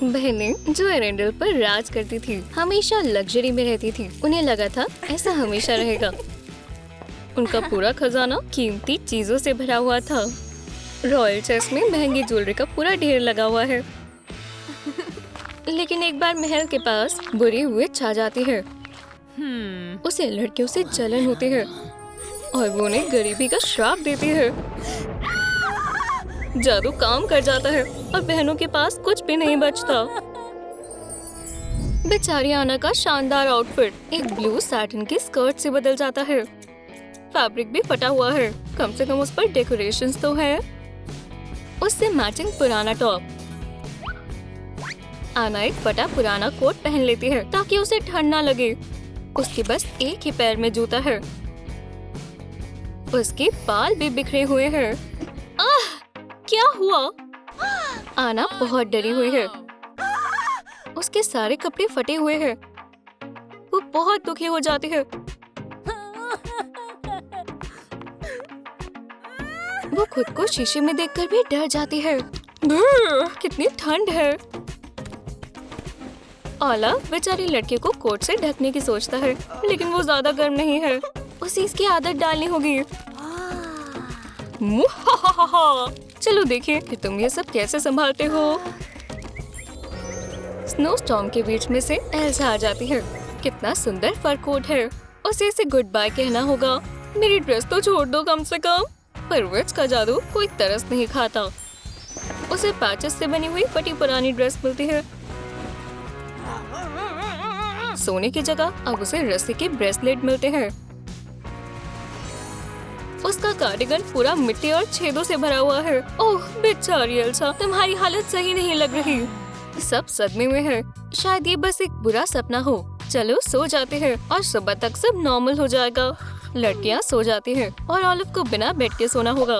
बहनें जो एरेंडल पर राज करती थी हमेशा लग्जरी में रहती थी। उन्हें लगा था ऐसा हमेशा रहेगा। उनका पूरा खजाना कीमती चीजों से भरा हुआ था। रॉयल चेस्ट में महंगी ज्वेलरी का पूरा ढेर लगा हुआ है। लेकिन एक बार महल के पास बुरी हुए छा जाती है। उसे लड़कियों से जलन होती है और वो उन्हें गरीबी का श्राप देती है। जादू काम कर जाता है और बहनों के पास कुछ भी नहीं बचता। बेचारी आना का शानदार आउटफिट एक ब्लू सैटिन की स्कर्ट से बदल जाता है। फैब्रिक भी फटा हुआ है, कम से कम उस पर डेकोरेशंस तो है। उससे मैचिंग पुराना टॉप। आना एक फटा पुराना कोट पहन लेती है ताकि उसे ठंड ना लगे। उसके बस एक ही पैर में जूता है। उसके बाल भी बिखरे हुए हैं। आह! क्या हुआ? आना बहुत डरी हुई है। उसके सारे कपड़े फटे हुए हैं। वो बहुत दुखी हो जाती है। वो खुद को शीशे में देखकर भी डर जाती है। कितनी ठंड है। ओला बेचारी लड़के को कोट से ढकने की सोचता है, लेकिन वो ज्यादा गर्म नहीं है। उसे इसकी आदत डालनी होगी। चलो देखिए कि तुम ये सब कैसे संभालते हो। स्नो स्टॉर्म के बीच में से एल्सा आ जाती है। कितना सुंदर फर कोट है। उसे इसे गुड बाय कहना होगा। मेरी ड्रेस तो छोड़ दो कम से कम। पर विच का जादू कोई तरस नहीं खाता। उसे पैचेस से बनी हुई फटी पुरानी ड्रेस मिलती है। सोने की जगह अब उसे रस्सी के ब्रेसलेट मिलते हैं। उसका कार्डिगन पूरा मिट्टी और छेदों से भरा हुआ है। ओह बेचारी एल्सा, तुम्हारी हालत सही नहीं लग रही। सब सदमे में है। शायद ये बस एक बुरा सपना हो। चलो सो जाते हैं और सुबह तक सब नॉर्मल हो जाएगा। लड़कियां सो जाती हैं और ऑलिव को बिना बेड के सोना होगा।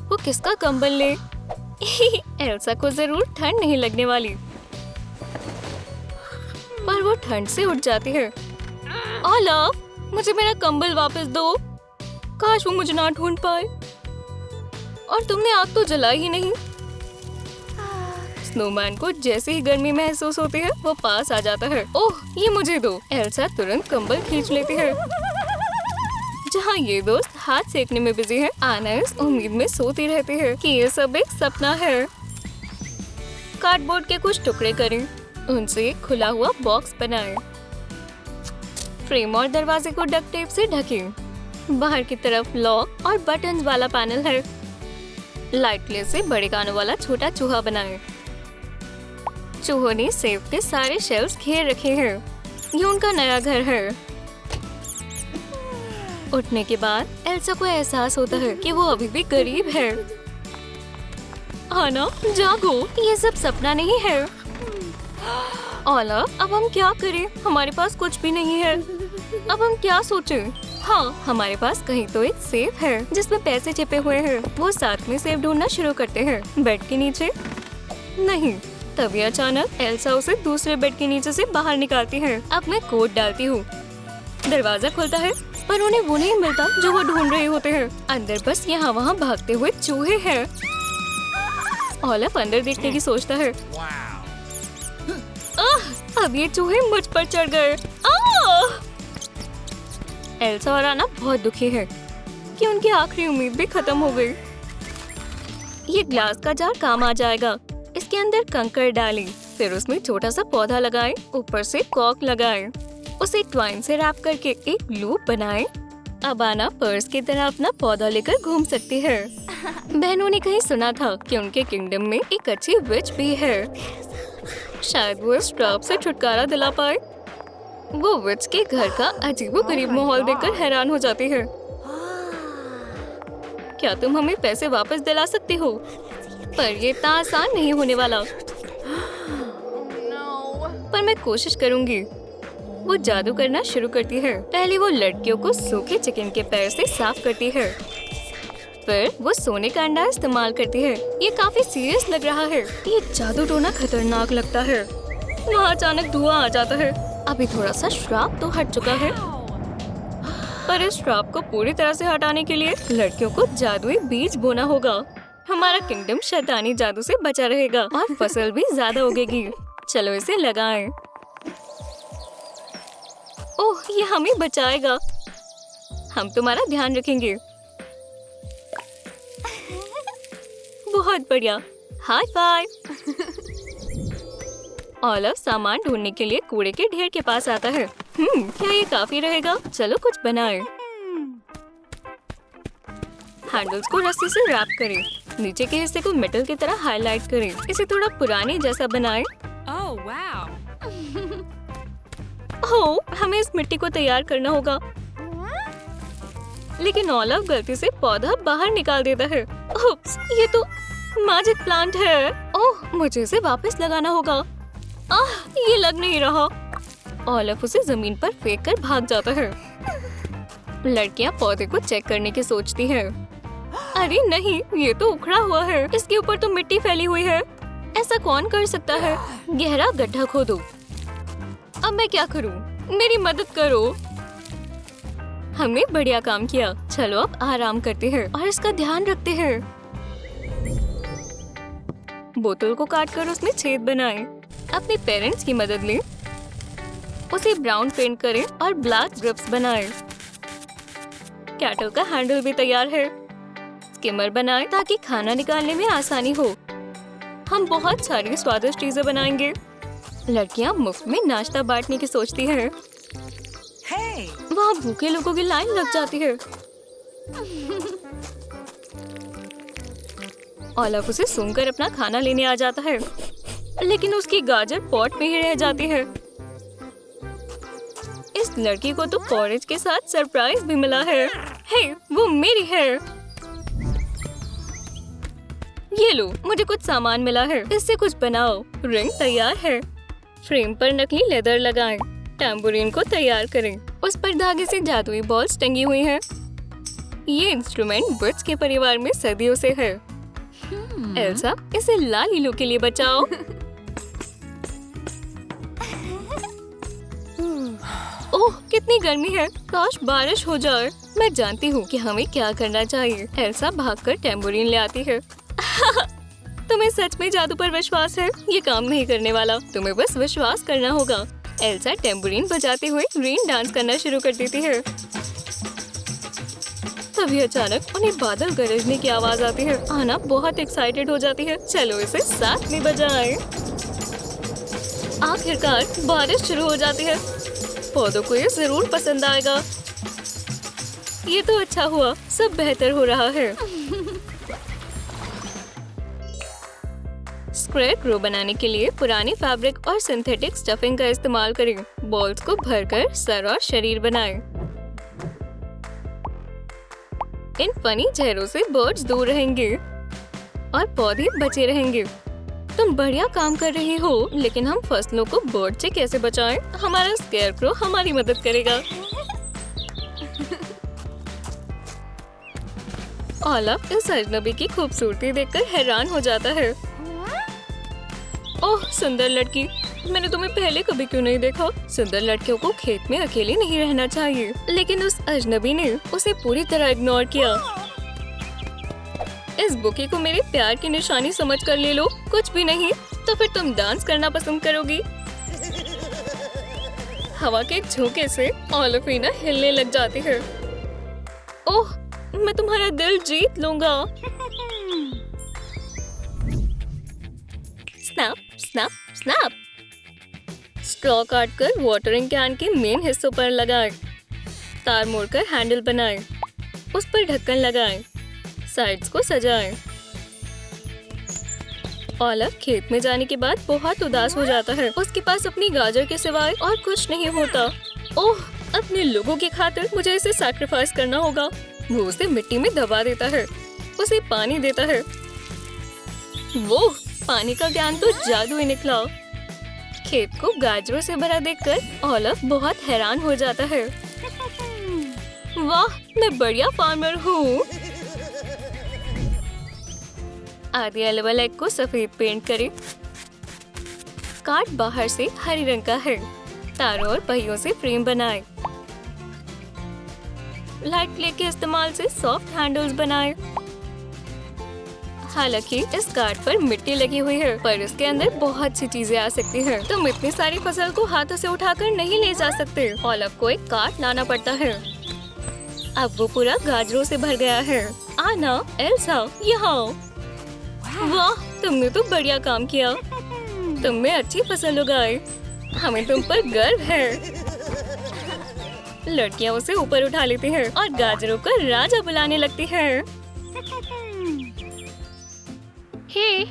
वो किसका कंबल ले? एल्सा को जरूर ठंड नहीं लगने वाली, पर वो ठंड से उठ जाती है। ऑलिव, मुझे मेरा कंबल वापस दो। काश वो मुझे ना ढूंढ पाए। और तुमने आग तो जलाई ही नहीं। स्नोमैन को जैसे ही गर्मी महसूस होती है वो पास आ जाता है। ओह ये मुझे दो। एल्सा तुरंत कंबल खींच लेती है। जहाँ ये दोस्त हाथ सेकने में बिजी है, आना इस उम्मीद में सोती रहती है कि ये सब एक सपना है। कार्डबोर्ड के कुछ टुकड़े करें, उनसे एक खुला हुआ बॉक्स बनाएं। फ्रेम और दरवाजे को डक्ट टेप से ढकें। बाहर की तरफ लॉक और बटन्स वाला पैनल है। लाइट क्ले से बड़े कानों वाला छोटा चूहा बनाएं। चूहों ने सेफ के सारे शेल्फ्स घेर रखे हैं। ये उनका नया घर है। उठने के बाद एल्सा को एहसास होता है कि वो अभी भी गरीब है। आना जागो, ये सब सपना नहीं है। ओला, अब हम क्या करें? हमारे पास कुछ भी नहीं है। अब हम क्या सोचें? हाँ, हमारे पास कहीं तो एक सेफ है जिसमें पैसे छिपे हुए हैं। वो साथ में सेफ ढूंढना शुरू करते हैं। बेड के नीचे नहीं। तभी अचानक एल्सा उसे दूसरे बेड के नीचे से बाहर निकालती है। अब मैं कोट डालती हूँ। दरवाजा खुलता है पर उन्हें वो नहीं मिलता जो वो ढूंढ रहे होते हैं। अंदर बस यहाँ वहाँ भागते हुए चूहे हैं। ओलिव अंदर देखने की सोचता है। अब ये चूहे मुझ पर चढ़ गए। एल्सा और आना बहुत दुखी है कि उनकी आखिरी उम्मीद भी खत्म हो गई। ये ग्लास का जार काम आ जाएगा। इसके अंदर कंकड़ डालें, फिर उसमें छोटा सा पौधा लगाएं, ऊपर से कॉर्क लगाएं, उसे ट्वाइन से रैप करके एक लूप बनाएं। अब आना पर्स की तरह अपना पौधा लेकर घूम सकती है। बहनों ने कहीं सुना था कि उनके किंगडम में एक अच्छी विच भी है। शायद वो इस ट्रैप से छुटकारा दिला पाए। वो विच के घर का अजीबोगरीब माहौल देखकर हैरान हो जाती है। क्या तुम हमें पैसे वापस दिला सकती हो? पर ये इतना आसान नहीं होने वाला। पर मैं कोशिश करूंगी। वो जादू करना शुरू करती है। पहले वो लड़कियों को सूखे चिकन के पैर से साफ करती है। फिर वो सोने का अंडा इस्तेमाल करती है। ये काफी सीरियस लग रहा है। ये जादू टोना खतरनाक लगता है। वहाँ अचानक धुआं आ जाता है। अभी थोड़ा सा श्राप तो हट चुका है, पर इस श्राप को पूरी तरह से हटाने के लिए लड़कियों को जादुई बीज बोना होगा। हमारा किंगडम शैतानी जादू से बचा रहेगा और फसल भी ज्यादा उगेगी। चलो इसे लगाएं। ओह, ये हमें बचाएगा। हम तुम्हारा ध्यान रखेंगे। बहुत बढ़िया, हाई फाइव। ओलिव सामान ढूंढने के लिए कूड़े के ढेर के पास आता है। क्या ये काफी रहेगा? चलो कुछ बनाएं। हैंडल्स को रस्सी से रैप करें। नीचे के हिस्से को मेटल की तरह हाईलाइट करें। इसे थोड़ा पुराने जैसा बनाएं। Oh, wow. ओह, हमें इस मिट्टी को तैयार करना होगा। लेकिन ओलिव गलती से पौधा बाहर निकाल देता है। उप्स, ये तो मैजिक प्लांट है। ओह, मुझे इसे वापस लगाना होगा। आह, ये लग नहीं रहा। ओलिव उसे जमीन पर फेंक कर भाग जाता है। लड़कियां पौधे को चेक करने की सोचती हैं। अरे नहीं, ये तो उखड़ा हुआ है। इसके ऊपर तो मिट्टी फैली हुई है। ऐसा कौन कर सकता है? गहरा गड्ढा खोदो। अब मैं क्या करूं? मेरी मदद करो। हमने बढ़िया काम किया। चलो अब आराम करते हैं और इसका ध्यान रखते हैं। बोतल को काटकर उसमें छेद बनाएं। अपने पेरेंट्स की मदद लें। उसे ब्राउन पेंट करें और ब्लैक ग्रिप्स बनाएं। कैटल का हैंडल भी तैयार है। स्किमर बनाएं ताकि खाना निकालने में आसानी हो। हम बहुत सारी स्वादिष्ट चीजें बनाएंगे। लड़कियां मुफ्त में नाश्ता बांटने की सोचती हैं। Hey. वहाँ भूखे लोगों की लाइन लग जाती है। ओलिव उसे सूंघकर अपना खाना लेने आ जाता है, लेकिन उसकी गाजर पॉट में ही रह जाती है। इस लड़की को तो पॉरेज के साथ सरप्राइज भी मिला है। हे, वो मेरी है। ये लो, मुझे कुछ सामान मिला है। इससे कुछ बनाओ। रिंग तैयार है। फ्रेम पर नकली लेदर लगाएं। टैम्बोरिन को तैयार करें। उस पर धागे से जादुई बॉल्स टंगी हुई हैं। ये इंस्ट्रूमेंट बर्ड्स के परिवार में सदियों से है। एल्सा, इसे लाल हीलो के लिए बचाओ। ओह, कितनी गर्मी है। काश बारिश हो जाए। मैं जानती हूँ कि हमें क्या करना चाहिए। एल्सा भागकर टैम्बोरिन ले आती है। तुम्हें सच में जादू पर विश्वास है? ये काम नहीं करने वाला। तुम्हें बस विश्वास करना होगा। एल्सा टैम्बोरिन बजाते हुए रेन डांस करना शुरू कर देती है। तभी अचानक उन्हें बादल गरजने की आवाज आती है। आना बहुत एक्साइटेड हो जाती है। चलो इसे साथ में बजाएं। आखिरकार बारिश शुरू हो जाती है। पौधों को ये जरूर पसंद आएगा। ये तो अच्छा हुआ, सब बेहतर हो रहा है। स्क्वेयर क्रो बनाने के लिए पुरानी फैब्रिक और सिंथेटिक स्टफिंग का इस्तेमाल करें। बॉल्स को भरकर सर और शरीर बनाएं। इन फनी चेहरों से बर्ड्स दूर रहेंगे और पौधे बचे रहेंगे। तुम बढ़िया काम कर रही हो, लेकिन हम फसलों को बर्ड से कैसे बचाएं? हमारा स्क्वेयर क्रो हमारी मदद करेगा। ओलिव इस अजनबी की खूबसूरती देखकर हैरान हो जाता है। ओह, सुंदर लड़की, मैंने तुम्हें पहले कभी क्यों नहीं देखा? सुंदर लड़कियों को खेत में अकेले नहीं रहना चाहिए। लेकिन उस अजनबी ने उसे पूरी तरह इग्नोर किया। इस बुके को मेरे प्यार की निशानी समझकर ले लो। कुछ भी नहीं तो फिर तुम डांस करना पसंद करोगी। हवा के झोंके से ओलिफिना हिलने लग जाती है। ओह, मैं तुम्हारा दिल जीत लूंगा। Snap snap snap. स्ट्रॉ काटकर वाटरिंग कैन के मेन हिस्सों पर लगाएं। तार मोड़कर हैंडल बनाएं। उस पर ढक्कन लगाएं। साइड्स को सजाएं। ओलिव खेत में जाने के बाद बहुत उदास हो जाता है। उसके पास अपनी गाजर के सिवाय और कुछ नहीं होता। ओह, अपने लोगों की खातिर मुझे इसे सैक्रिफाइस करना होगा। वो उसे मिट्टी में दबा देता है। उसे पानी देता है। वो पानी का ज्ञान तो जादू ही निकला। खेत को गाजरों से भरा देखकर ओलिव बहुत हैरान हो जाता है। वाह, मैं बढ़िया फार्मर हूँ। आधे अलग एग को सफेद पेंट करें। कार्ड बाहर से हरे रंग का है। तारों और पहियों से फ्रेम बनाएं। लाइट क्ले के इस्तेमाल से सॉफ्ट हैंडल्स बनाएं। हालांकि इस कार्ड पर मिट्टी लगी हुई है, पर इसके अंदर बहुत सी चीजें आ सकती हैं। तुम इतनी सारी फसल को हाथों से उठाकर नहीं ले जा सकते। ओलाफ को एक कार्ट लाना पड़ता है। अब वो पूरा गाजरों से भर गया है। आना, एल्सा, यहाँ। वाह, तुमने तो बढ़िया काम किया। तुमने अच्छी फसल उगाई। हमें तुम पर गर्व है। लड़कियां उसे ऊपर उठा लेती हैं और गाजरों का राजा बुलाने लगती हैं।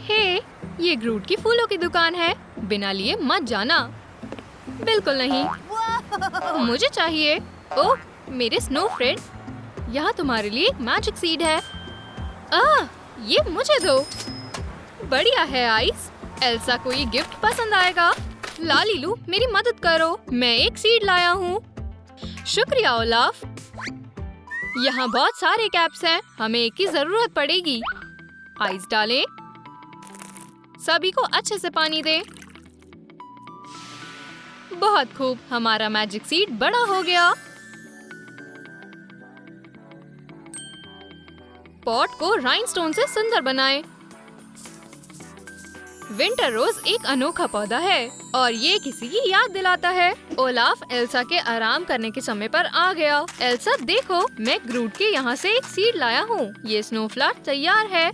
हे, ये ग्रूट की फूलों की दुकान है। बिना लिए मत जाना। बिल्कुल नहीं, मुझे चाहिए। ओह, मेरे स्नो फ्रेंड, यहाँ तुम्हारे लिए एक मैजिक सीड है। ये मुझे दो। बढ़िया है आइस। एल्सा को ये गिफ्ट पसंद आएगा। लालीलू, मेरी मदद करो। मैं एक सीड लाया हूँ। शुक्रिया ओलाफ। यहाँ बहुत सारे कैप्स हैं। हमें एक की जरूरत पड़ेगी। आइस डालें। सभी को अच्छे से पानी दें। बहुत खूब, हमारा मैजिक सीड बड़ा हो गया। पॉट को राइनस्टोन से सुंदर बनाएं। विंटर रोज एक अनोखा पौधा है और ये किसी की याद दिलाता है। ओलाफ एल्सा के आराम करने के समय पर आ गया। एल्सा देखो, मैं ग्रूट के यहाँ से एक सीड लाया हूँ। ये स्नोफ्लावर तैयार है।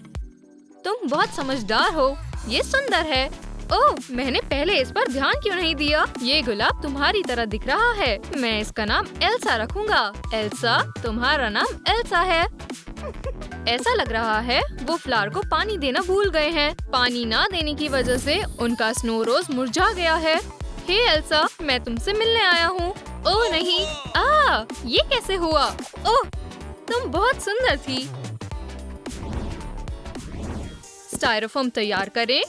तुम बहुत समझदार हो। ये सुंदर है। ओह, मैंने पहले इस पर ध्यान क्यों नहीं दिया? ये गुलाब तुम्हारी तरह दिख रहा है। मैं इसका नाम एल्सा रखूंगा। एल्सा, तुम्हारा नाम एल्सा है। ऐसा लग रहा है वो फ्लावर को पानी देना भूल गए हैं। पानी ना देने की वजह से उनका स्नो रोज मुरझा गया है। हे एल्सा, मैं तुमसे मिलने आया हूँ। ओह नहीं, ये कैसे हुआ? ओह, तुम बहुत सुंदर थी। स्टायरोफोम तैयार करें।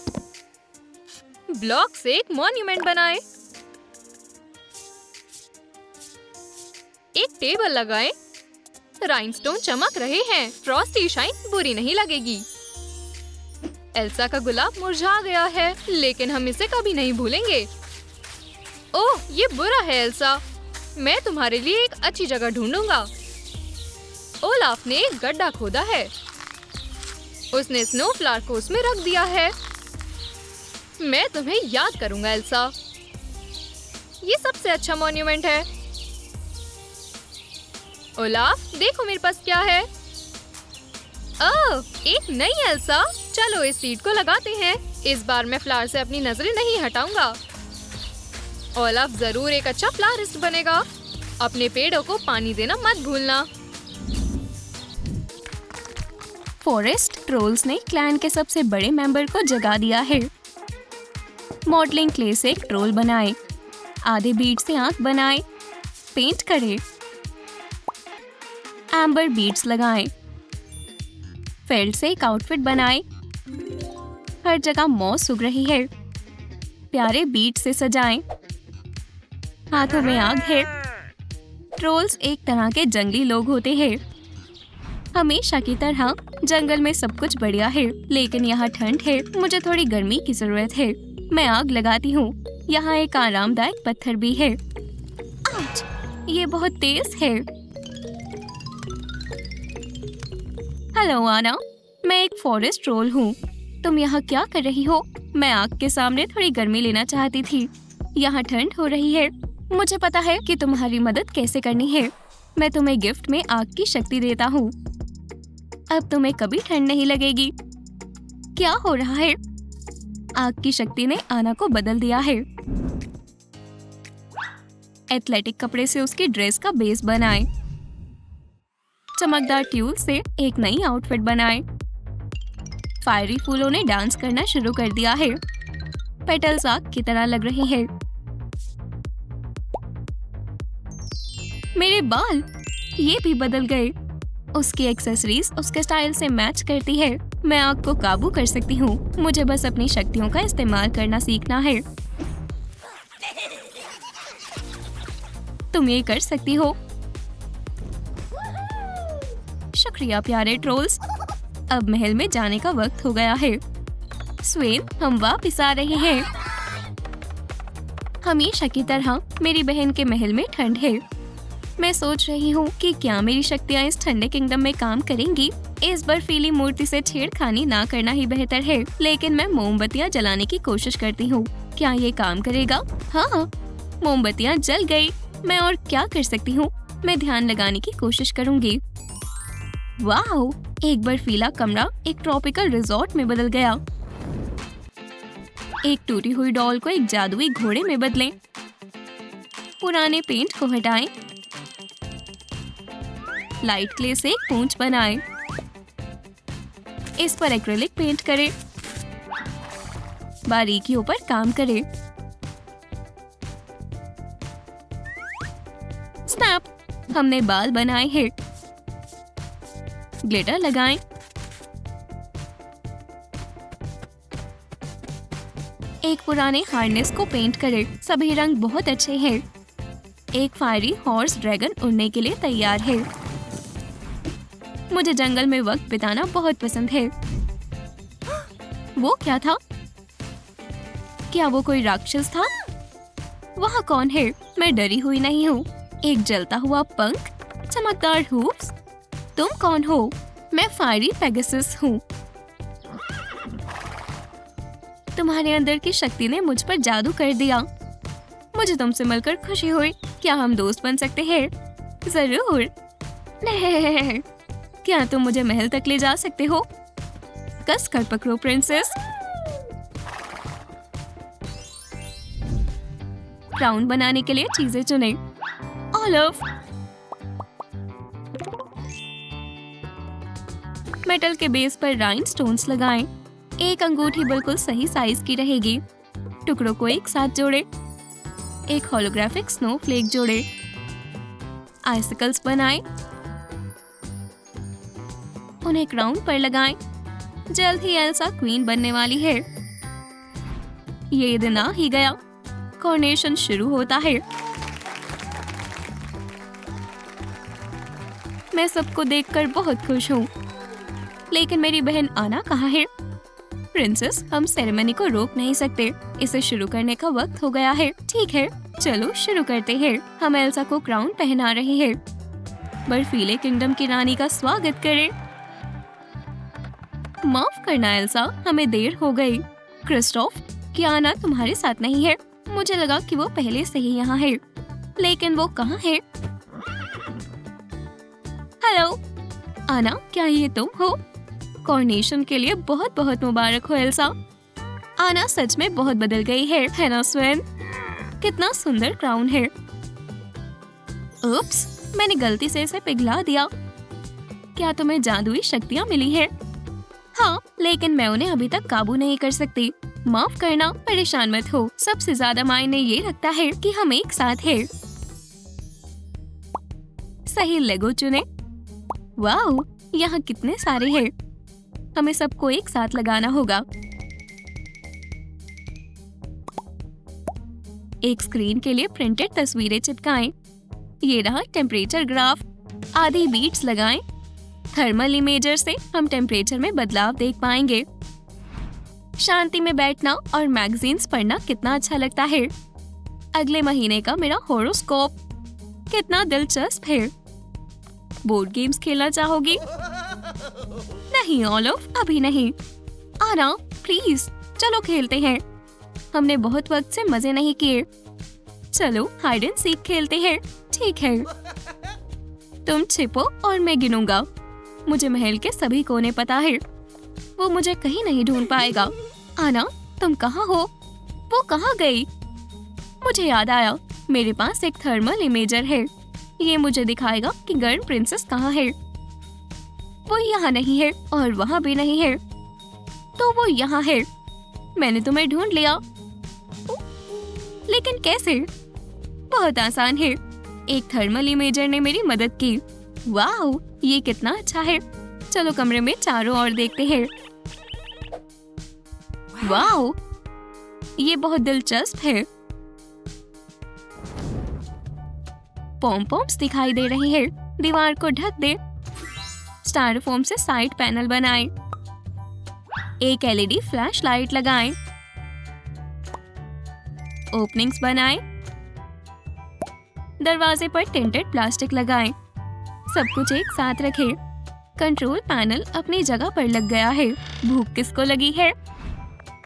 ब्लॉक से एक मॉन्यूमेंट बनाएं। एक टेबल लगाएं। राइनस्टोन चमक रहे हैं। फ्रॉस्टी शाइन बुरी नहीं लगेगी। एल्सा का गुलाब मुरझा गया है, लेकिन हम इसे कभी नहीं भूलेंगे। ओह, ये बुरा है एल्सा। मैं तुम्हारे लिए एक अच्छी जगह ढूंढूंगा। ओलाफ ने एक गड्ढा खोदा है। उसने स्नोफ्लावर को उसमें रख दिया है। मैं तुम्हें याद करूंगा एल्सा। ये सबसे अच्छा मॉन्यूमेंट है। ओलाफ, देखो मेरे पास क्या है। ओह, एक नई एल्सा। चलो इस सीड को लगाते हैं। इस बार मैं फ्लावर से अपनी नजरें नहीं हटाऊंगा। ओलाफ जरूर एक अच्छा फ्लावरिस्ट बनेगा। अपने पेड़ों को पानी देना मत भूलना। फॉरेस्ट ट्रोल्स ने क्लैन के सबसे बड़े मेंबर को जगा दिया है। मॉडलिंग क्ले से एक ट्रोल बनाए। आधे बीट से आंख बनाए। पेंट करें। एम्बर बीड्स लगाएं। फेल्ट से एक आउटफिट बनाएं। हर जगह मॉस उग रही है। प्यारे बीट से सजाएं। हाथों में आग है। ट्रोल्स एक तरह के जंगली लोग होते हैं। हमेशा की तरह जंगल में सब कुछ बढ़िया है, लेकिन यहाँ ठंड है। मुझे थोड़ी गर्मी की जरूरत है। मैं आग लगाती हूँ। यहाँ एक आरामदायक पत्थर भी है। आउच! ये बहुत तेज है। हेलो आना, मैं एक फॉरेस्ट ट्रोल हूँ। तुम यहाँ क्या कर रही हो? मैं आग के सामने थोड़ी गर्मी लेना चाहती थी। यहाँ ठंड हो रही है। मुझे पता है कि तुम्हारी मदद कैसे करनी है। मैं तुम्हें गिफ्ट में आग की शक्ति देता हूँ। अब तुम्हें कभी ठंड नहीं लगेगी। क्या हो रहा है? आग की शक्ति ने आना को बदल दिया है। एथलेटिक कपड़े से उसकी ड्रेस का बेस बनाएं। चमकदार ट्यूल से एक नई आउटफिट बनाएं। फायरी फूलों ने डांस करना शुरू कर दिया है। पेटल्स आग की तरह लग रही है। मेरे बाल, ये भी बदल गए। उसकी एक्सेसरीज उसके स्टाइल से मैच करती है। मैं आग को काबू कर सकती हूँ। मुझे बस अपनी शक्तियों का इस्तेमाल करना सीखना है। तुम ये कर सकती हो। शुक्रिया प्यारे ट्रोल्स। अब महल में जाने का वक्त हो गया है। स्वेन, हम वापस आ रहे हैं। हमेशा की तरह मेरी बहन के महल में ठंड है। मैं सोच रही हूँ कि क्या मेरी शक्तियाँ इस ठंडे किंगडम में काम करेंगी। इस बर्फीली मूर्ति से छेड़खानी ना करना ही बेहतर है, लेकिन मैं मोमबत्तियाँ जलाने की कोशिश करती हूँ। क्या ये काम करेगा? हाँ, मोमबत्तियाँ जल गई। मैं और क्या कर सकती हूँ? मैं ध्यान लगाने की कोशिश करूँगी। वाओ! एक बर्फीला कमरा एक ट्रॉपिकल रिजॉर्ट में बदल गया। एक टूटी हुई डॉल को एक जादुई घोड़े में बदलें। पुराने पेंट को हटाएं। लाइट क्ले से एक पूंछ बनाएं। इस पर एक्रिलिक पेंट करें। बारीकियों पर काम करें। स्नैप! हमने बाल बनाए हैं। ग्लिटर लगाएं। एक पुराने हार्नेस को पेंट करें। सभी रंग बहुत अच्छे हैं। एक फायरी हॉर्स ड्रैगन उड़ने के लिए तैयार है। मुझे जंगल में वक्त बिताना बहुत पसंद है। वो क्या था? क्या वो कोई राक्षस था? वहाँ कौन है? मैं डरी हुई नहीं हूँ। एक जलता हुआ पंख, चमकदार हूप्स। तुम कौन हो? मैं फायरी पेगासस हूँ। तुम्हारे अंदर की शक्ति ने मुझ पर जादू कर दिया। मुझे तुमसे मिलकर खुशी हुई। क्या हम दोस्त बन सकते हैं? जरूर। नहीं, क्या तुम मुझे महल तक ले जा सकते हो? कस कर पकड़ो प्रिंसेस। क्राउन बनाने के लिए चीजें चुने। ऑलिव, मेटल के बेस पर राइनस्टोन्स लगाएं। एक अंगूठी बिल्कुल सही साइज की रहेगी। टुकड़ों को एक साथ जोड़ें। एक होलोग्राफिक स्नोफ्लेक जोड़ें। आइसिकल्स बनाएं। उन्हें क्राउन पर लगाएं। जल्द ही एल्सा क्वीन बनने वाली है। ये दिन आ ही गया। कॉर्नेशन शुरू होता है। मैं सबको देखकर बहुत खुश हूँ। लेकिन मेरी बहन आना कहाँ है? प्रिंसेस, हम सेरेमनी को रोक नहीं सकते। इसे शुरू करने का वक्त हो गया है। ठीक है, चलो शुरू करते हैं। हम एल्सा को क्राउन पहना रहे हैं। बर्फीले किंगडम की रानी का स्वागत करें। माफ करना एल्सा, हमें देर हो गई। क्रिस्टोफ, क्या आना तुम्हारे साथ नहीं है? मुझे लगा कि वो पहले से ही यहाँ है। लेकिन वो कहाँ है? हेलो आना, क्या ये तुम हो? कॉर्नेशन के लिए बहुत बहुत मुबारक हो एल्सा। आना सच में बहुत बदल गई है ना स्वेन? कितना सुंदर क्राउन है। उप्स, मैंने गलती से इसे पिघला दिया। क्या तुम्हें जादुई शक्तियाँ मिली है? हाँ, लेकिन मैं उन्हें अभी तक काबू नहीं कर सकती। माफ करना, परेशान मत हो। सबसे ज्यादा मायने ये रखता है कि हम एक साथ हैं। सही लेगो चुने। वाओ, यहाँ कितने सारे हैं। हमें सबको एक साथ लगाना होगा। एक स्क्रीन के लिए प्रिंटेड तस्वीरें चिपकाएं। ये रहा टेम्परेचर ग्राफ। आधी बीट्स लगाएं। थर्मल इमेजर से हम टेम्परेचर में बदलाव देख पाएंगे। शांति में बैठना और मैगजीन्स पढ़ना कितना अच्छा लगता है। अगले महीने का मेरा होरोस्कोप कितना दिलचस्प है। बोर्ड गेम्स खेलना चाहोगी? नहीं ओलिव, अभी नहीं। आना प्लीज, चलो खेलते हैं। हमने बहुत वक्त से मजे नहीं किए। चलो हाइड एंड सीक खेलते हैं। ठीक है, तुम छिपो और मैं गिनूंगा। मुझे महल के सभी कोने पता है। वो मुझे कहीं नहीं ढूंढ पाएगा। आना, तुम कहाँ हो? वो कहाँ गई? मुझे याद आया, मेरे पास एक थर्मल इमेजर है। ये मुझे दिखाएगा कि गर्म प्रिंसेस कहाँ है। वो यहाँ नहीं है और वहाँ भी नहीं है, तो वो यहाँ है। मैंने तुम्हें ढूंढ लिया। लेकिन कैसे? बहुत आसान है। एक थर्मल इमेजर ने मेरी मदद की। वाह, ये कितना अच्छा है। चलो कमरे में चारों ओर देखते हैं। वाह, ये बहुत दिलचस्प है। पॉम-पॉम्स दिखाई दे रही है। दीवार को ढक दे। स्टाइरोफोम से साइड पैनल बनाएं। एक एलईडी फ्लैश लाइट लगाएं। ओपनिंग्स बनाएं। दरवाजे पर टिंटेड प्लास्टिक लगाएं। सब कुछ एक साथ रखें। कंट्रोल पैनल अपनी जगह पर लग गया है। भूख किसको लगी है?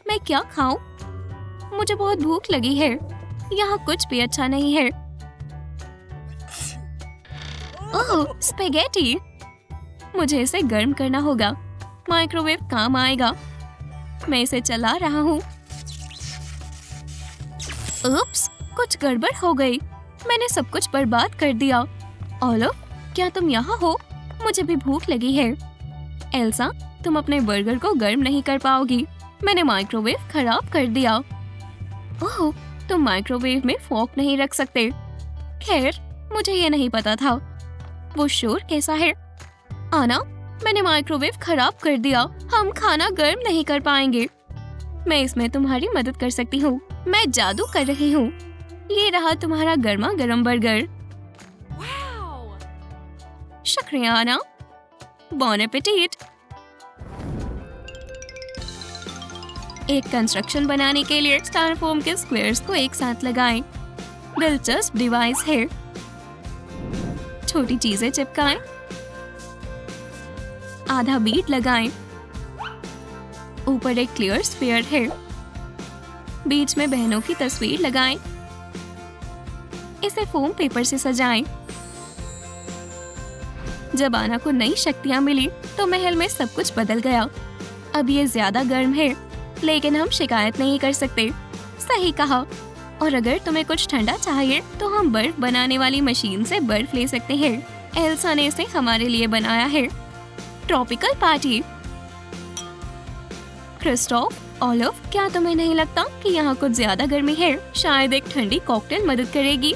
मैं क्या खाऊं? मुझे बहुत भूख लगी है। यहाँ कुछ भी अच्छा नहीं है। ओह, स्पेगेटी। मुझे इसे गर्म करना होगा। माइक्रोवेव काम आएगा। मैं इसे चला रहा हूँ। उप्स, कुछ गड़बड़ हो गई। मैंने सब कुछ बर्बाद कर दिया। ओलिव, क्या तुम यहाँ हो? मुझे भी भूख लगी है। एल्सा, तुम अपने बर्गर को गर्म नहीं कर पाओगी। मैंने माइक्रोवेव खराब कर दिया। ओह, तुम माइक्रोवेव में फोर्क नहीं रख सकते। खैर, मुझे ये नहीं पता था। वो शोर कैसा है? आना, मैंने माइक्रोवेव खराब कर दिया। हम खाना गर्म नहीं कर पाएंगे। मैं इसमें तुम्हारी मदद कर सकती हूँ। मैं जादू कर रही हूँ। ये रहा तुम्हारा गर्मा गर्म बर्गर। Wow. शुक्रिया आना। बॉन एपेटिट। एक कंस्ट्रक्शन बनाने के लिए स्टायरोफोम के स्क्वायर्स को एक साथ लगाएं। दिलचस्प डिवाइस है। छोटी चीजें चिपकाएं। आधा बीट लगाएं। ऊपर एक क्लियर स्फीयर है। बीच में बहनों की तस्वीर लगाएं। इसे फोम पेपर से सजाएं। जब आना को नई शक्तियां मिली तो महल में सब कुछ बदल गया। अब ये ज्यादा गर्म है, लेकिन हम शिकायत नहीं कर सकते। सही कहा। और अगर तुम्हें कुछ ठंडा चाहिए तो हम बर्फ बनाने वाली मशीन से बर्फ ले सकते हैं। एल्सा ने इसे हमारे लिए बनाया है। Tropical party. क्रिस्टोफ, ओलिव, क्या तुम्हें नहीं लगता कि यहाँ कुछ ज्यादा गर्मी है? शायद एक ठंडी कॉकटेल मदद करेगी।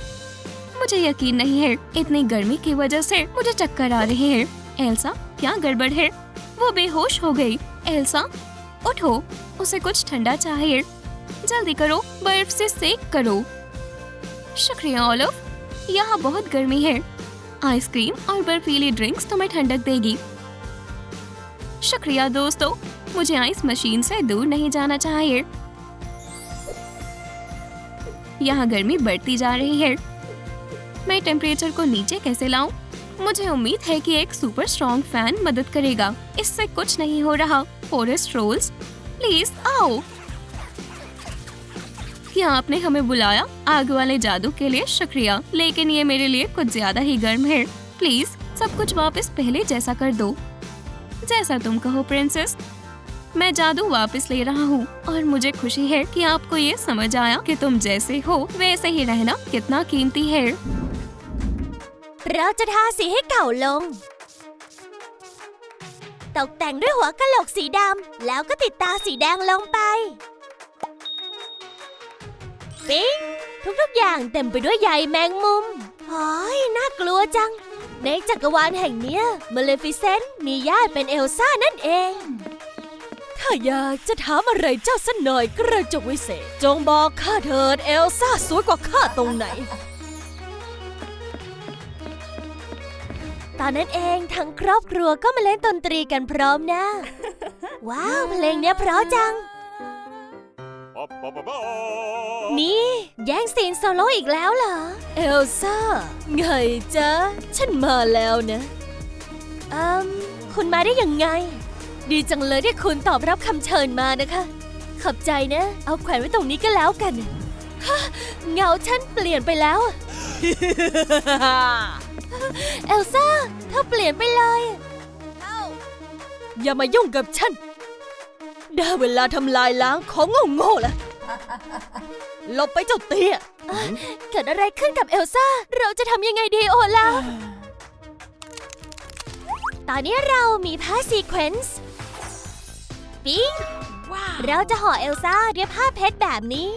मुझे यकीन नहीं है। इतनी गर्मी की वजह से मुझे चक्कर आ रहे हैं। एल्सा, क्या गड़बड़ है? वो बेहोश हो गई। एल्सा, उठो, उसे कुछ ठंडा चाहिए। जल्दी करो, बर्फ से सेक करो। शुक्रिया ओलिव, यहाँ बहुत गर्मी है। आइसक्रीम और बर्फीली ड्रिंक्स तुम्हें ठंडक देगी। शुक्रिया दोस्तों, मुझे आइस मशीन से दूर नहीं जाना चाहिए। यहाँ गर्मी बढ़ती जा रही है। मैं टेम्परेचर को नीचे कैसे लाऊं? मुझे उम्मीद है कि एक सुपर स्ट्रॉन्ग फैन मदद करेगा। इससे कुछ नहीं हो रहा। फॉरेस्ट रोल्स, प्लीज आओ। क्या आपने हमें बुलाया? आग वाले जादू के लिए शुक्रिया, लेकिन ये मेरे लिए कुछ ज्यादा ही गर्म है। प्लीज सब कुछ वापस पहले जैसा कर दो। जैसा तुम कहो प्रिंसेस। मैं जादू वापस ले रहा हूँ और मुझे खुशी है कि आपको ये समझ आया कि तुम जैसे हो वैसे ही रहना कितना कीमती है। เราจะทาสีให้เก่าลง ตกแต่งด้วยหัวกะโหลกสีดำ แล้วก็ติดตาสีแดงลงไป ปิ๊ง ทุกๆอย่างเต็มไปด้วยใยแมงมุมโอ้ยน่ากลัวจัง ในจักรวาลแห่งเนี้ยมาเลฟิเซนต์มีญาติเป็นเอลซ่านั่นเอง ถ้าอยากจะถามอะไรเจ้าสักหน่อยกระจกวิเศษ จงบอกข้าเถิดเอลซ่าสวยกว่าข้าตรงไหน ตอนนั้นเองทั้งครอบครัวก็มาเล่นดนตรีกันพร้อมหน้า ว้าวเพลงเนี้ยเพราะจัง นี่แย่งซีนโซโล่อีกแล้วเหรอ เอลซ่าไงจ๊ะฉันมาแล้วนะคุณมาได้ยังไง ดีจังเลยที่คุณตอบรับคำเชิญมานะคะ ขอบใจนะ เอาแขวนไว้ตรงนี้ก็แล้วกันฮะเงาฉันเปลี่ยนไปแล้ว เอลซ่าเธอเปลี่ยนไปเลยอย่ามายุ่งกับฉันได้เวลาทำลายล้างของโง่ๆแล้วหลบไปเจ้าเตี้ยเกิดอะไรขึ้นกับเอลซ่าเราจะทำยังไงดีโอลาฟตอนนี้เรามีผ้าซีเควนซ์ปิ๊งเราจะห่อเอลซ่าด้วยผ้าเพชรแบบนี้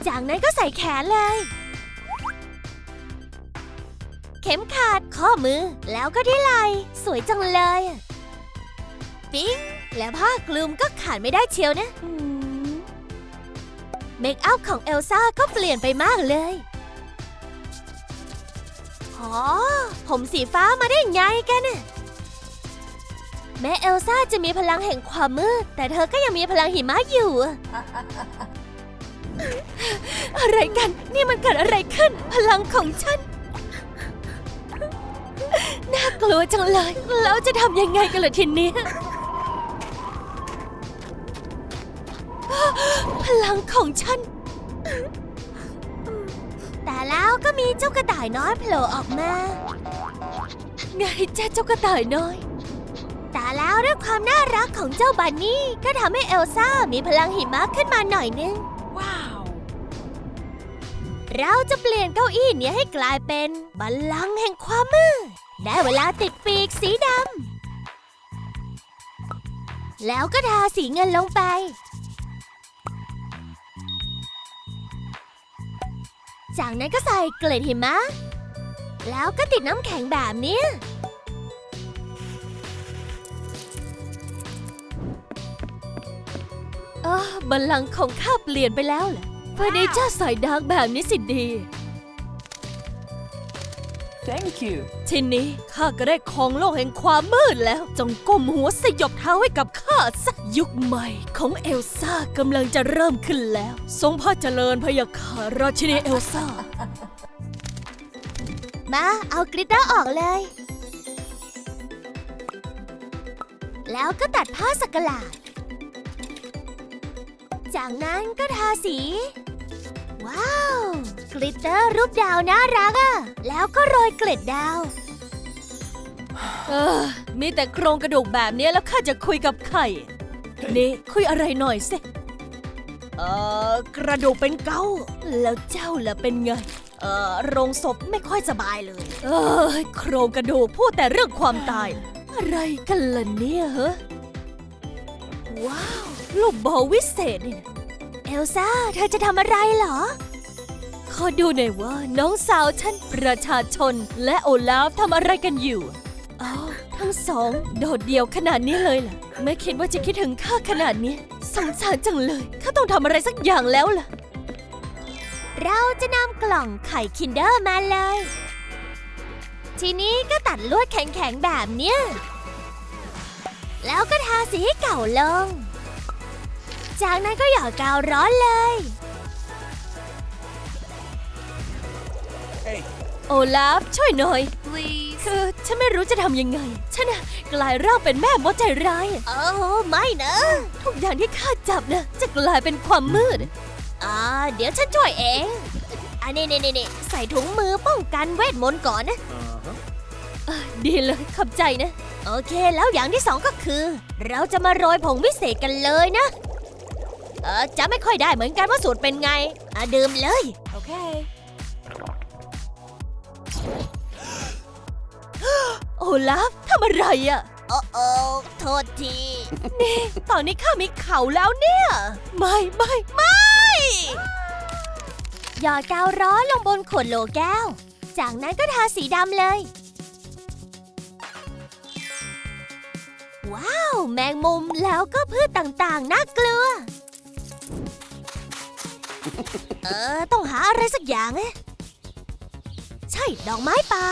จากนั้นก็ใส่แขนเลยเข็มขัดข้อมือแล้วก็ที่ไหล่สวยจังเลยปิ๊งและผ้าคลุมก็ขาดไม่ได้เชียวนะเมคอัพของเอลซ่าก็เปลี่ยนไปมากเลยอ๋อผมสีฟ้ามาได้ยังไงกันน่ะแม้เอลซ่าจะมีพลังแห่งความมืดแต่เธอก็ยังมีพลังหิมะอยู่ อะไรกันนี่มันเกิดอะไรขึ้นพลังของฉันน่า น่ากลัวจังเลย แล้วจะทำยังไงกันล่ะทีนี้ พลังของฉัน แต่แล้วก็มีเจ้ากระต่ายน้อยโผล่ออกมา ไงจ้าเจ้ากระต่ายน้อย แต่แล้วด้วยความน่ารักของเจ้าบันนี่ก็ทำให้เอลซ่ามีพลังหิมะขึ้นมาหน่อยนึง Wow. เราจะเปลี่ยนเก้าอี้นี้ให้กลายเป็นบัลลังก์แห่งความมืด ได้เวลาติดปีกสีดำ แล้วก็ทาสีเงินลงไป จากนั้นก็ใส่เกล็ดหิมะ แล้วก็ติดน้ำแข็งแบบนี้บัลลังก์ของข้าเปลี่ยนไปแล้วเหรอเฟอร์นิเจอร์สายดาร์กแบบนี้สิดี Thank you. ทีนี้ข้าก็ได้ครองโลกแห่งความมืดแล้ว จงก้มหัวสยบเท้าให้กับข้าซะยุคใหม่ของเอลซ่ากำลังจะเริ่มขึ้นแล้ว ทรงพระเจริญพระยาค่ะราชินีเอลซ่า มาเอากริตเตอร์ออกเลย แล้วก็ตัดผ้าสักหลาด จากนั้นก็ทาสี ว้าว กลิตเตอร์รูปดาวน่ารักอะแล้วก็โรยเกล็ดดาวมีแต่โครงกระดูกแบบนี้แล้วข้าจะคุยกับใครนี่คุยอะไรหน่อยสิกระดูกเป็นเกาแล้วเจ้าล่ะเป็นไงโรงศพไม่ค่อยสบายเลยโครงกระดูกพูดแต่เรื่องความตาย อะไรกันล่ะเนี่ยฮะว้าวลูกบอลวิเศษนี่นะเอลซ่าเธอจะทำอะไรเหรอ ขอดูหน่อยว่าน้องสาวฉันประชาชนและโอลาฟทำอะไรกันอยู่ทั้งสองโดดเดี่ยวขนาดนี้เลยล่ะไม่คิดว่าจะคิดถึงข้าขนาดนี้สงสารจังเลยข้าต้องทำอะไรสักอย่างแล้วล่ะเราจะนำกล่องไข่คินเดอร์มาเลยทีนี้ก็ตัดลวดแข็งๆแบบเนี้ยแล้วก็ทาสีให้เก่าลงจากนั้นก็หยอดกาวร้อนเลย Hey. โอลาฟช่วยหน่อย Please. คือฉันไม่รู้จะทำยังไง ฉันน่ะกลายร่างเป็นแม่มดใจร้ายไม่นะ ทุกอย่างที่ข้าจับนะจะกลายเป็นความมืดเดี๋ยวฉันช่วยเองนี่ใส่ถุงมือป้องกันเวทมนต์ก่อนนะ ดีเลยขอบใจนะ โอเคแล้วอย่างที่สองก็คือ เราจะมาโรยผงวิเศษกันเลยนะจะไม่ค่อยได้เหมือนกันว่าสูตรเป็นไงดื่มเลย Okay. โอลาฟทำอะไรอ่ะโทษทีนี่ตอนนี้ข้ามีเข่าแล้วเนี่ยไม่หยอดกาวร้อนลงบนขวดโหลแก้วจากนั้นก็ทาสีดำเลยว้าวแมงมุมแล้วก็พืชต่างๆน่ากลัวต้องหาอะไรสักอย่างใช่ดอกไม้ป่า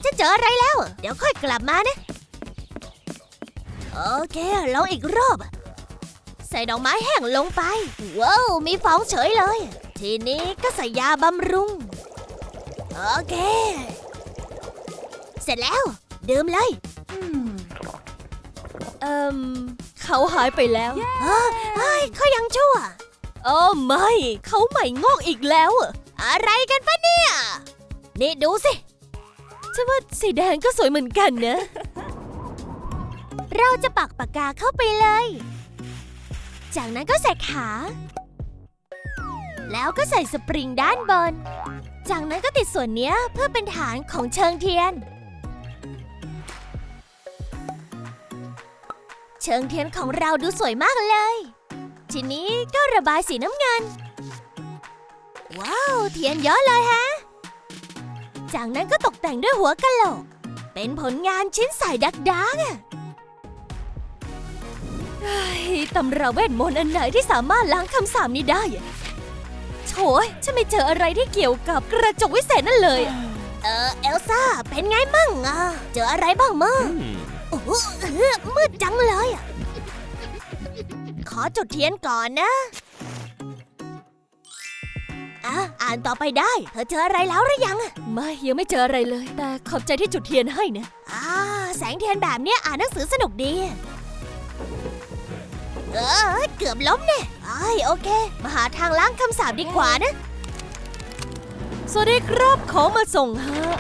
ฉันเจออะไรแล้วเดี๋ยวค่อยกลับมานะโอเคลองอีกรอบใส่ดอกไม้แห้งลงไปว้าวมีฟองเฉยเลยทีนี้ก็ใส่ยาบำรุงโอเคเสร็จแล้วดื่มเลยเขาหายไปแล้วเขายังชั่วไม่เขาใหม่งอกอีกแล้วอะไรกันปะเนี่ยนี่ดูสิฉันว่าสีแดงก็สวยเหมือนกันนะเราจะปักปากกาเข้าไปเลยจากนั้นก็ใส่ขาแล้วก็ใส่สปริงด้านบนจากนั้นก็ติดส่วนเนี้ยเพื่อเป็นฐานของเชิงเทียนเชิงเทียนของเราดูสวยมากเลยทีนี้ก็ระบายสีน้ำเงินว้าวเทียนเยอะเลยฮะจากนั้นก็ตกแต่งด้วยหัวกะโหลกเป็นผลงานชิ้นใส่ดักตำราเวทมนต์อันไหนที่สามารถล้างคำสาปนี้ได้โถ่ฉันไม่เจออะไรที่เกี่ยวกับกระจกวิเศษนั่นเลยเอลซ่าเป็นไงมั่งเจออะไรบ้างมั้งโอ้โหมืดจังเลยขอจุดเทียนก่อนนะ อ่านต่อไปได้ เธอเจออะไรแล้วหรือยังอะไม่ยังไม่เจออะไรเลย แต่ขอบใจที่จุดเทียนให้นะแสงเทียนแบบเนี้ยอ่านหนังสือสนุกดีเกือบล้มเนี่ยโอเค มาหาทางล้างคำสาปดีกว่านะ สวัสดีครับของมาส่งฮะ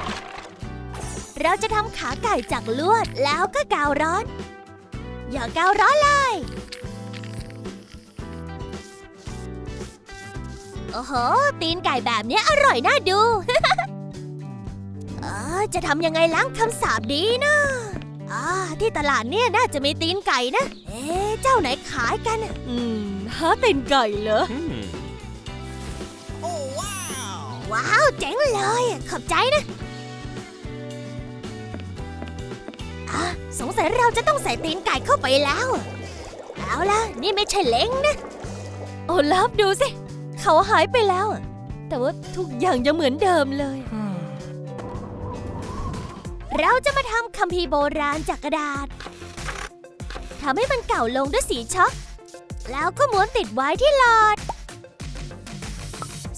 เราจะทำขาไก่จากลวดแล้วก็กาวร้อน อย่ากาวร้อนเลยโอ้โหตีนไก่แบบนี้อร่อยน่าดู จะทำยังไงล้างคำสาปดีนะที่ตลาดเนี่ยน่าจะมีตีนไก่นะเจ้าไหนขายกันหาตีนไก่เหรอ ว้าวเจ๋งเลยขอบใจนะสงสัยเราจะต้องใส่ตีนไก่เข้าไปแล้วเอาล่ะนี่ไม่ใช่เล้งนะโอลาฟดูสิเขาหายไปแล้วแต่ว่าทุกอย่างยังเหมือนเดิมเลยเราจะมาทำคัมภีร์โบราณจากกระดาษทำให้มันเก่าลงด้วยสีช็อกแล้วก็ม้วนติดไว้ที่หลอด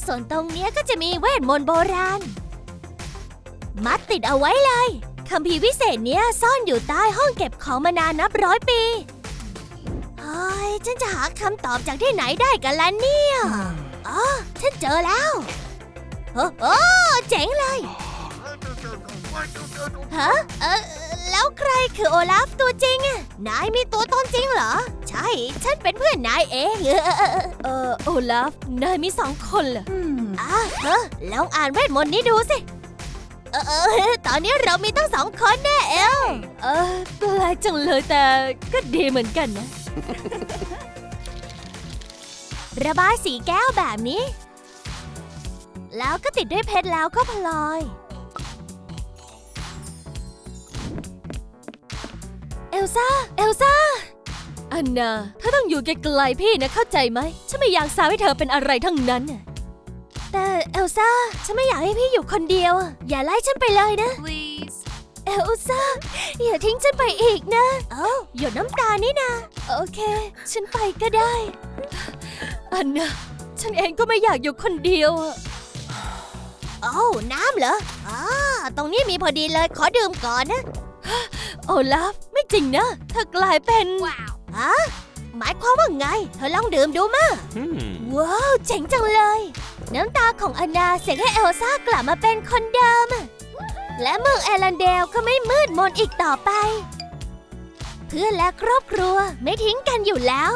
ส่วนตรงนี้ก็จะมีเวทมนต์โบราณมัดติดเอาไว้เลยคัมภีร์วิเศษเนี้ยซ่อนอยู่ใต้ห้องเก็บของมานานนับร้อยปีฉันจะหาคำตอบจากที่ไหนได้กันล่ะเนี่ยฉันเจอแล้วโอ้เจ๋งเลยแล้วใครคือโอลาฟตัวจริงอะนายมีตัวตนจริงเหรอใช่ฉันเป็นเพื่อนนายเองโอลาฟนายมี2 คนเหรอลองอ่านเวทมนต์นี้ดูสิตอนนี้เรามีตั้ง2 คนแน่แปลกจังเลยแต่ก็ดีเหมือนกันนะ ระบายสีแก้วแบบนี้แล้วก็ติดด้วยเพชรแล้วก็พลอยเอลซ่าอันนาเธอต้องอยู่ไกลๆพี่นะเข้าใจไหมฉันไม่อยากสาวให้เธอเป็นอะไรทั้งนั้นแต่เอลซ่าฉันไม่อยากให้พี่อยู่คนเดียวอย่าไล่ฉันไปเลยนะ please เอลซ่าอย่าทิ้งฉันไปอีกนะหยดน้ำตานี่นะโอเคฉันไปก็ได้อันนาฉันเองก็ไม่อยากอยู่คนเดียวน้ำเหรอตรงนี้มีพอดีเลยขอดื่มก่อนนะโอลาฟไม่จริงนะเธอกลายเป็นหมายความว่าไงเธอลองดื่มดูมาว้าวเจ๋งจังเลยน้ำตาของอันนาเสกให้เอลซ่ากลับมาเป็นคนเดิมและเมืองแอรันเดลก็ไม่มืดมนอีกต่อไปเพื่อนและครอบครัวไม่ทิ้งกันอยู่แล้ว